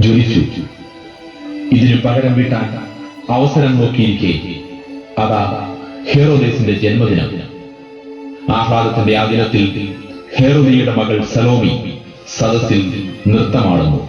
ജ്വലിച്ചു. ഇതിനു പകരം വീട്ടാൻ അവസരം നോക്കിയിരിക്കെ അതാ ഹെറോദേസിന്റെ ജന്മദിനം. ആഹ്ലാദത്തിന്റെ ആ ദിനത്തിൽ ഹെറോദിയുടെ മകൾ സലോമി സദസ്സിൽ നൃത്തമാടുന്നു.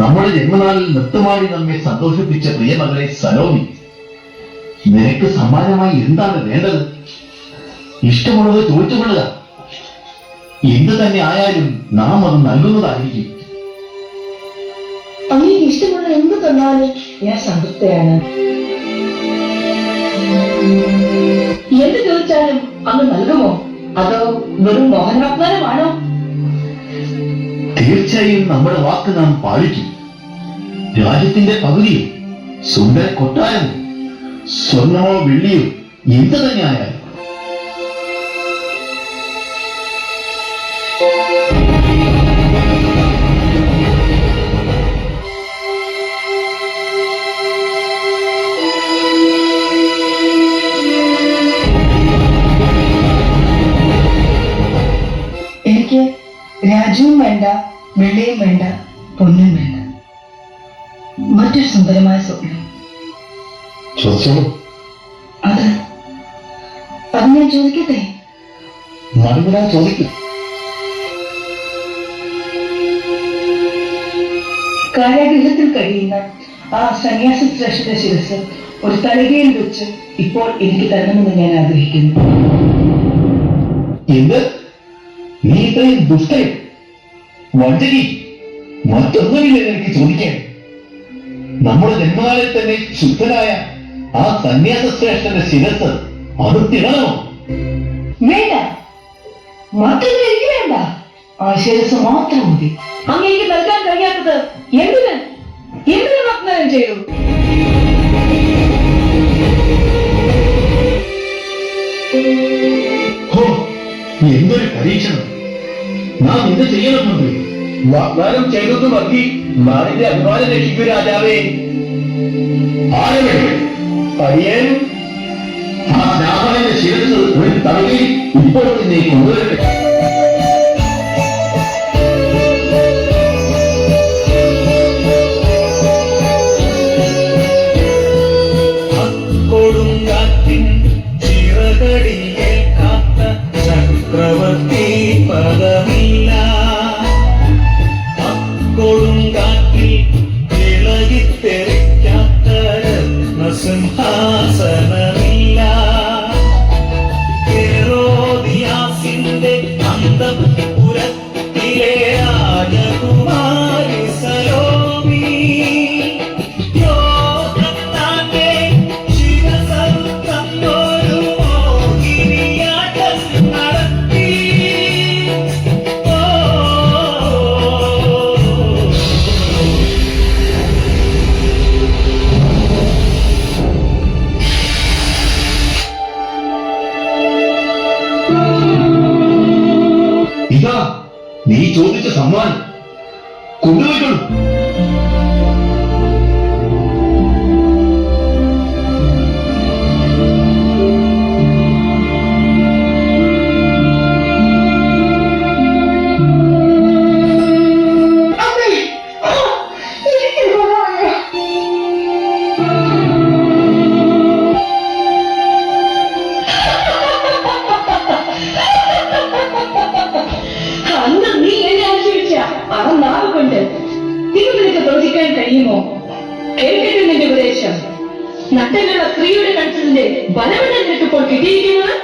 നമ്മുടെ ജന്മനാളിൽ നൃത്തമാടി നമ്മെ സന്തോഷിപ്പിച്ച പ്രിയമകളെ സലോമി, നിനക്ക് സമ്മാനമായി എന്താണ് വേണ്ടത്? ഇഷ്ടമുള്ളത് ചോദിച്ചുകൊള്ളുക. എന്ത് തന്നെ ആയാലും നാം അത് നൽകുന്നതായിരിക്കും. അങ്ങേക്ക് ഇഷ്ടമുള്ള എന്ത് തന്നാലും ഞാൻ സംതൃപ്തയാണ്. എന്ത് ചോദിച്ചാലും അങ്ങ് നൽകുമോ? അതോ വെറും മോഹനവാഗ്ദാനമാണോ? തീർച്ചയായും നമ്മുടെ വാക്ക് നാം പാലിക്കും. രാജ്യത്തിന്റെ പകുതിയും സുന്ദര കൊട്ടാരവും സ്വർണമോ വെള്ളിയോ എന്ത് തന്നെ ആയാലും. എനിക്ക് രാജ്യവും വേണ്ട, വെള്ളിയും വേണ്ട, പൊന്നും വേണ്ട. മറ്റൊരു സുന്ദരമായ സ്വപ്നം. അത് ഞാൻ ചോദിക്കട്ടെ? ചോദിക്കും. കാരാഗൃഹത്തിൽ കഴിയുന്ന ആ സന്യാസി ശ്രേഷ്ഠ ശിരസ് ഒരു തളികയിൽ വെച്ച് ഇപ്പോൾ എനിക്ക് തരണമെന്ന് ഞാൻ ആഗ്രഹിക്കുന്നു. എന്ത്? നീ ഇത്രയും ദുഷ്ടൻ, വഞ്ചകി, മറ്റൊന്നുമില്ല എനിക്ക് ചോദിക്കാൻ. നമ്മുടെ ജന്മകാലിൽ തന്നെ ശുദ്ധനായ ആ സന്യാസ ശ്രേഷ്ഠന്റെ ശിരസ് അത് തിളണമോ? വേണ്ട, മറ്റൊന്നും എനിക്ക് വേണ്ട. ആ ശിരസ് മാത്രം മതി. അങ്ങേക്ക് നൽകാൻ കഴിയാത്തത് എന്തിന് വാഗ്ദാനം ചെയ്തു? എന്തൊരു പരീക്ഷണം! നാം എന്ത് ചെയ്യണം മന്ത്രി? വാഗ്ദാനം ചെയ്തത് മതി. നാടിന്റെ അഭിമാനം രക്ഷിക്കൂ രാജാവേ. അടിയൻ ആ രാജാവിന്റെ ശിരസ് ഒരു തലയിൽ ഇപ്പോൾ തന്നെ കൊണ്ടുവരട്ടെ. കൊടുങ്കാറ്റിൻ കടിയേൽക്കാത്ത ചക്രവർത്തി പദമില്ല. കൊടുങ്കാറ്റിൽ ഇളകിത്തെറിക്കാത്ത രത്നസിംഹാസനമില്ല. ഹെറോദിയാസിന്റെ അന്തഃപുരത്തിലെ രാജകുമാരി സലോമി യോഹന്നാന്റെ ശിരസറുത്തൊരു മോഹിനിയാട്ടം നടത്തി. ഇതാ നീ ചോദിച്ച സമ്മാനം, കൊണ്ടുപോയിക്കൊള്ളു. അന്ന് നീ എന്നെ ആശ്രയിച്ച ആ നാവ് കൊണ്ട് നിങ്ങൾക്ക് പ്രവചിക്കാൻ കഴിയുമോ? കേൾക്കട്ടെ നിന്റെ ഉപദേശം. നട്ടലുള്ള സ്ത്രീയുടെ കഴുത്തതിന്റെ ബലമെന്ന് നിനക്ക് ഇപ്പോൾ കിട്ടിയിരിക്കുന്നത്.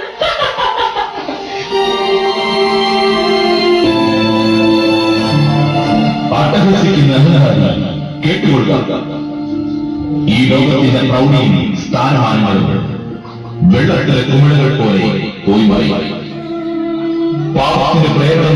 കേട്ടുകൊള്ളുക. ഈ ലോകത്തിന്റെ പ്രൗഢിയും സ്ഥാനമാനങ്ങളും വെള്ളത്തിലെ കുമിളകൾ പോലെ പോയി മാറി. പാപത്തിന്റെ പ്രേരണ